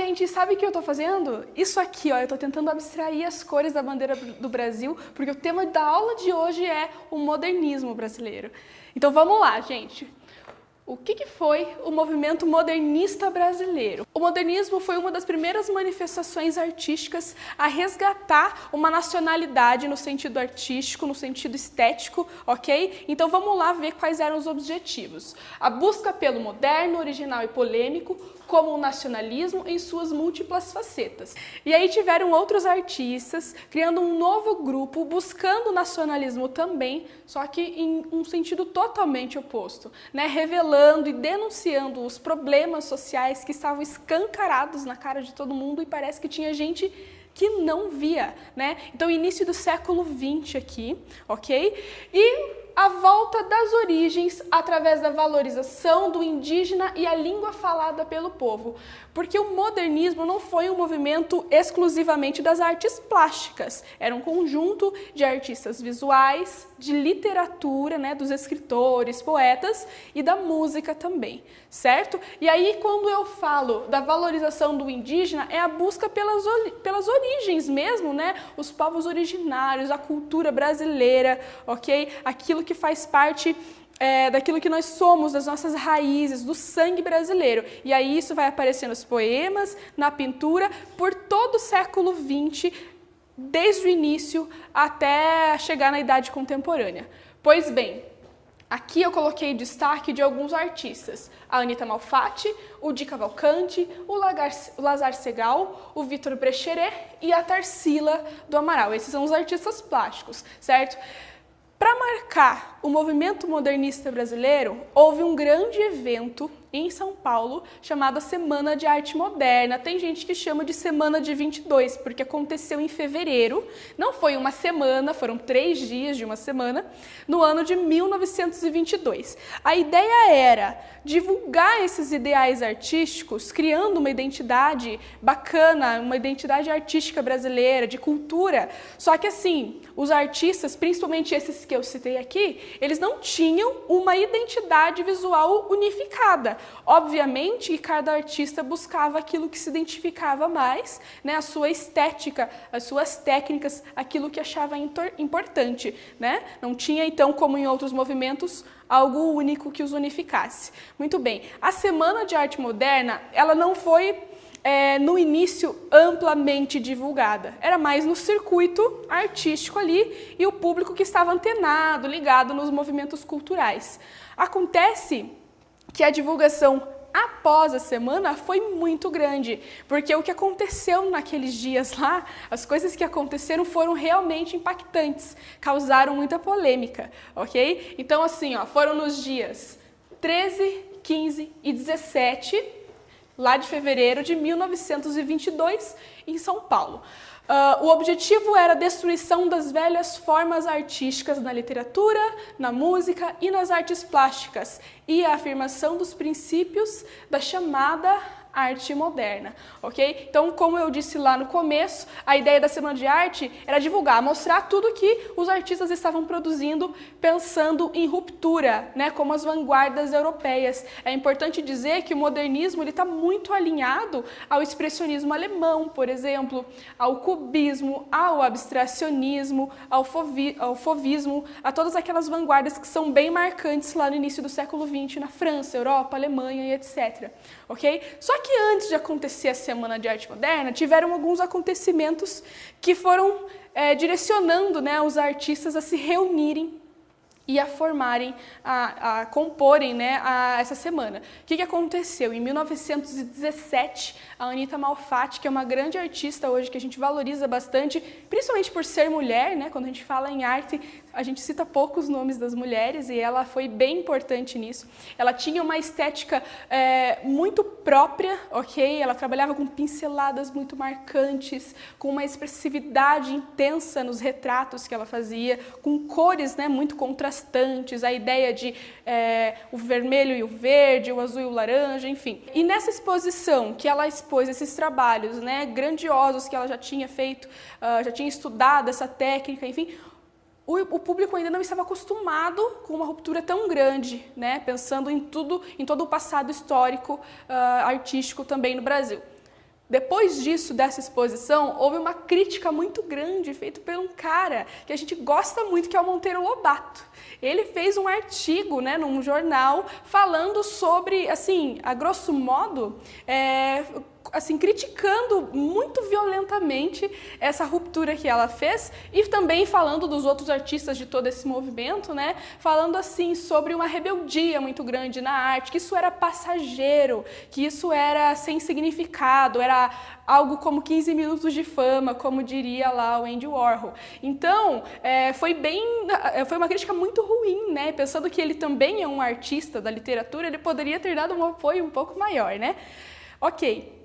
gente, sabe o que eu tô fazendo? Isso aqui, ó, eu tô tentando abstrair as cores da bandeira do Brasil, porque o tema da aula de hoje é o modernismo brasileiro. Então vamos lá, gente. O que foi o movimento modernista brasileiro? O modernismo foi uma das primeiras manifestações artísticas a resgatar uma nacionalidade no sentido artístico, no sentido estético, ok? Então vamos lá ver quais eram os objetivos. A busca pelo moderno, original e polêmico, como o nacionalismo em suas múltiplas facetas. E aí tiveram outros artistas criando um novo grupo, buscando o nacionalismo também, só que em um sentido totalmente oposto, né? Revelando e denunciando os problemas sociais que estavam escancarados na cara de todo mundo e parece que tinha gente que não via, né? Então, início do século XX aqui, ok? E a volta das origens através da valorização do indígena e a língua falada pelo povo. Porque o modernismo não foi um movimento exclusivamente das artes plásticas, era um conjunto de artistas visuais, de literatura, né, dos escritores, poetas e da música também, certo? E aí, quando eu falo da valorização do indígena, é a busca pelas origens mesmo, né? Os povos originários, a cultura brasileira, ok? Aquilo que faz parte daquilo que nós somos, das nossas raízes, do sangue brasileiro. E aí isso vai aparecer nos poemas, na pintura, por todo o século XX, desde o início até chegar na idade contemporânea. Pois bem, aqui eu coloquei destaque de alguns artistas. A Anita Malfatti, o Di Cavalcanti, o Lazar Segal, o Vitor Brecheret e a Tarsila do Amaral. Esses são os artistas plásticos, certo? Para marcar o movimento modernista brasileiro, houve um grande evento em São Paulo chamado Semana de Arte Moderna. Tem gente que chama de Semana de 22, porque aconteceu em fevereiro. Não foi uma semana, foram 3 dias de uma semana, no ano de 1922. A ideia era divulgar esses ideais artísticos, criando uma identidade bacana, uma identidade artística brasileira, de cultura. Só que assim, os artistas, principalmente esses que eu citei aqui, eles não tinham uma identidade visual unificada. Obviamente que cada artista buscava aquilo que se identificava mais, né, a sua estética, as suas técnicas, aquilo que achava importante, né? Não tinha, então, como em outros movimentos, algo único que os unificasse. Muito bem, a Semana de Arte Moderna, ela não foi no início amplamente divulgada, era mais no circuito artístico ali e o público que estava antenado, ligado nos movimentos culturais. Acontece que a divulgação após a semana foi muito grande, porque o que aconteceu naqueles dias lá, as coisas que aconteceram foram realmente impactantes, causaram muita polêmica, ok? Então assim, ó, foram nos dias 13, 15 e 17, lá de fevereiro de 1922, em São Paulo. O objetivo era a destruição das velhas formas artísticas na literatura, na música e nas artes plásticas e a afirmação dos princípios da chamada arte moderna, ok? Então, como eu disse lá no começo, a ideia da Semana de Arte era divulgar, mostrar tudo que os artistas estavam produzindo pensando em ruptura, né, como as vanguardas europeias. É importante dizer que o modernismo está muito alinhado ao expressionismo alemão, por exemplo, ao cubismo, ao abstracionismo, ao fauvismo, a todas aquelas vanguardas que são bem marcantes lá no início do século XX na França, Europa, Alemanha e etc. Ok? Só que antes de acontecer a Semana de Arte Moderna, tiveram alguns acontecimentos que foram direcionando, né, os artistas a se reunirem e a formarem, a comporem, né, essa semana. O que aconteceu? Em 1917, a Anita Malfatti, que é uma grande artista hoje, que a gente valoriza bastante, principalmente por ser mulher, né, quando a gente fala em arte, a gente cita poucos nomes das mulheres e ela foi bem importante nisso. Ela tinha uma estética muito própria, ok? Ela trabalhava com pinceladas muito marcantes, com uma expressividade intensa nos retratos que ela fazia, com cores, né, muito contrastantes, a ideia de o vermelho e o verde, o azul e o laranja, enfim. E nessa exposição que ela expôs esses trabalhos, né, grandiosos que ela já tinha feito, já tinha estudado essa técnica, enfim, o público ainda não estava acostumado com uma ruptura tão grande, né? Pensando em todo o passado histórico, artístico também no Brasil. Depois disso, dessa exposição, houve uma crítica muito grande feita por um cara que a gente gosta muito, que é o Monteiro Lobato. Ele fez um artigo, né, num jornal falando sobre, assim, a grosso modo, assim, criticando muito violentamente essa ruptura que ela fez e também falando dos outros artistas de todo esse movimento, né? Falando assim sobre uma rebeldia muito grande na arte, que isso era passageiro, que isso era sem significado, era algo como 15 minutos de fama, como diria lá o Andy Warhol. Então, foi uma crítica muito ruim, né? Pensando que ele também é um artista da literatura, ele poderia ter dado um apoio um pouco maior, né? Ok.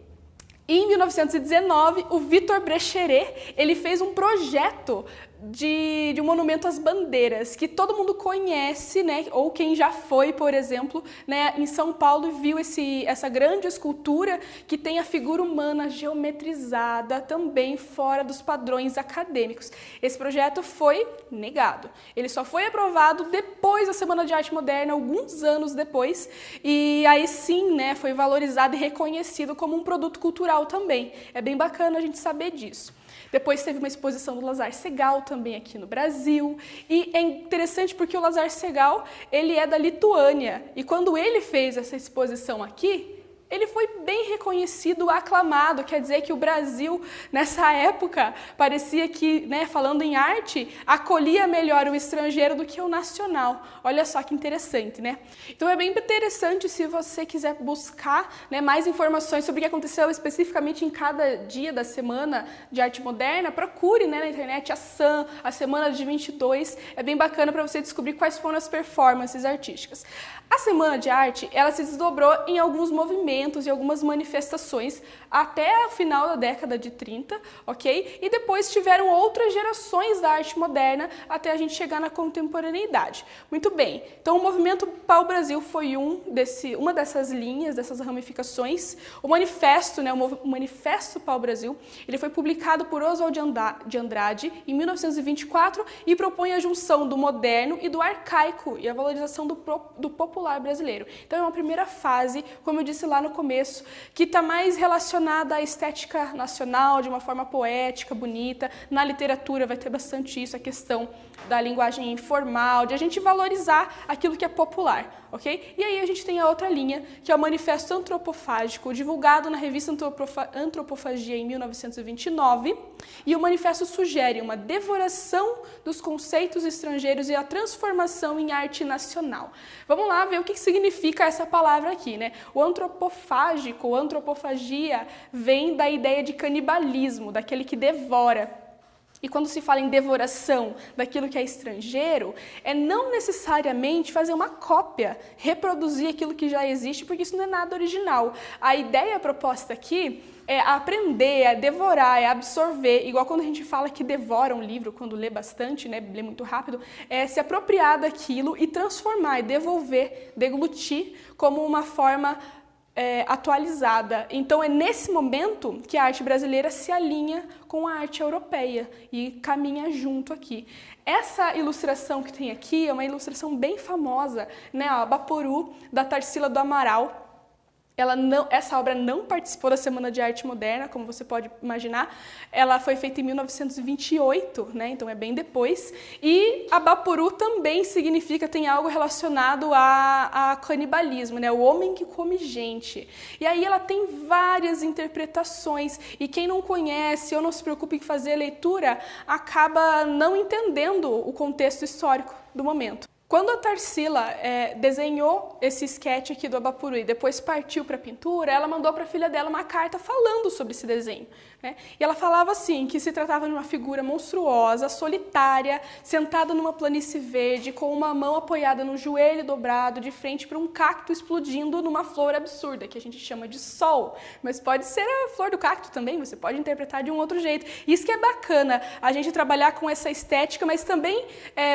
Em 1919, o Victor Brecheret, ele fez um projeto de um monumento às bandeiras, que todo mundo conhece, né? Ou quem já foi, por exemplo, né, em São Paulo e viu essa grande escultura que tem a figura humana geometrizada também fora dos padrões acadêmicos. Esse projeto foi negado. Ele só foi aprovado depois da Semana de Arte Moderna, alguns anos depois, e aí sim, né, foi valorizado e reconhecido como um produto cultural também. É bem bacana a gente saber disso. Depois teve uma exposição do Lazar Segal também aqui no Brasil. E é interessante porque o Lazar Segal, ele é da Lituânia. E quando ele fez essa exposição aqui, ele foi bem reconhecido, aclamado, quer dizer que o Brasil, nessa época, parecia que, né, falando em arte, acolhia melhor o estrangeiro do que o nacional. Olha só que interessante, né? Então é bem interessante se você quiser buscar, né, mais informações sobre o que aconteceu especificamente em cada dia da Semana de Arte Moderna, procure, né, na internet a SAM, a Semana de 22, é bem bacana para você descobrir quais foram as performances artísticas. A Semana de Arte, ela se desdobrou em alguns movimentos e algumas manifestações até o final da década de 30, ok? E depois tiveram outras gerações da arte moderna até a gente chegar na contemporaneidade. Muito bem, então o movimento Pau-Brasil foi uma dessas linhas, dessas ramificações. O manifesto, né, o Manifesto Pau-Brasil, ele foi publicado por Oswald de Andrade em 1924 e propõe a junção do moderno e do arcaico e a valorização do popular brasileiro. Então é uma primeira fase, como eu disse lá no começo, que está mais relacionada à estética nacional, de uma forma poética, bonita. Na literatura vai ter bastante isso, a questão da linguagem informal, de a gente valorizar aquilo que é popular, ok? E aí a gente tem a outra linha, que é o Manifesto Antropofágico, divulgado na revista Antropofagia em 1929, e o manifesto sugere uma devoração dos conceitos estrangeiros e a transformação em arte nacional. Vamos lá ver o que significa essa palavra aqui, né? O antropofágico, antropofagia, vem da ideia de canibalismo, daquele que devora. E quando se fala em devoração daquilo que é estrangeiro, é não necessariamente fazer uma cópia, reproduzir aquilo que já existe, porque isso não é nada original. A ideia proposta aqui é aprender, é devorar, é absorver, igual quando a gente fala que devora um livro, quando lê bastante, né, lê muito rápido, é se apropriar daquilo e transformar, e devolver, deglutir como uma forma atualizada. Então é nesse momento que a arte brasileira se alinha com a arte europeia e caminha junto aqui. Essa ilustração que tem aqui é uma ilustração bem famosa, né, a Abaporu, da Tarsila do Amaral. Essa obra não participou da Semana de Arte Moderna, como você pode imaginar. Ela foi feita em 1928, né? Então é bem depois. E Abaporu também tem algo relacionado a canibalismo, né? O homem que come gente. E aí ela tem várias interpretações. E quem não conhece ou não se preocupa em fazer a leitura, acaba não entendendo o contexto histórico do momento. Quando a Tarsila desenhou esse sketch aqui do Abaporu e depois partiu para a pintura, ela mandou para a filha dela uma carta falando sobre esse desenho, né? E ela falava assim, que se tratava de uma figura monstruosa, solitária, sentada numa planície verde, com uma mão apoiada no joelho dobrado, de frente para um cacto explodindo numa flor absurda, que a gente chama de sol. Mas pode ser a flor do cacto também, você pode interpretar de um outro jeito. Isso que é bacana, a gente trabalhar com essa estética, mas também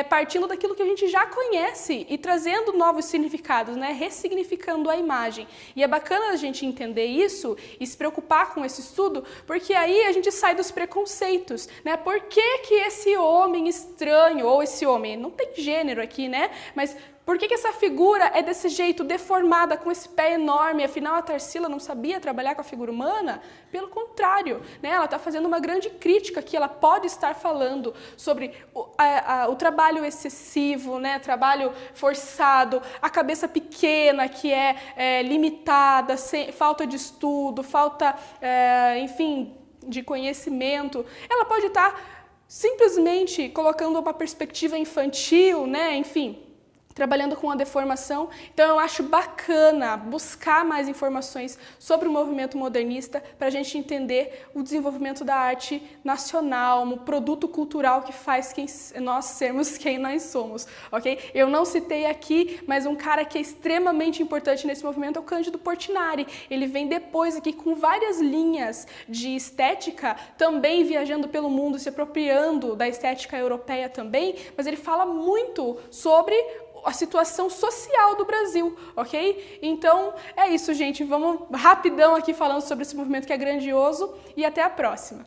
partindo daquilo que a gente já conhece e trazendo novos significados, né? Ressignificando a imagem. E é bacana a gente entender isso e se preocupar com esse estudo, porque aí a gente sai dos preconceitos, né? Por que esse homem estranho, ou esse homem, não tem gênero aqui, né? Mas Por que essa figura é desse jeito, deformada, com esse pé enorme? Afinal, a Tarsila não sabia trabalhar com a figura humana? Pelo contrário, né? Ela está fazendo uma grande crítica que ela pode estar falando sobre o trabalho excessivo, né? Trabalho forçado, a cabeça pequena que é limitada, falta de estudo, falta, enfim, de conhecimento. Ela pode estar simplesmente colocando uma perspectiva infantil, né? Enfim, trabalhando com a deformação. Então eu acho bacana buscar mais informações sobre o movimento modernista para a gente entender o desenvolvimento da arte nacional, um produto cultural que faz nós sermos quem nós somos, ok? Eu não citei aqui, mas um cara que é extremamente importante nesse movimento é o Cândido Portinari. Ele vem depois aqui com várias linhas de estética, também viajando pelo mundo, se apropriando da estética europeia também, mas ele fala muito sobre a situação social do Brasil, ok? Então, é isso, gente. Vamos rapidão aqui falando sobre esse movimento que é grandioso e até a próxima.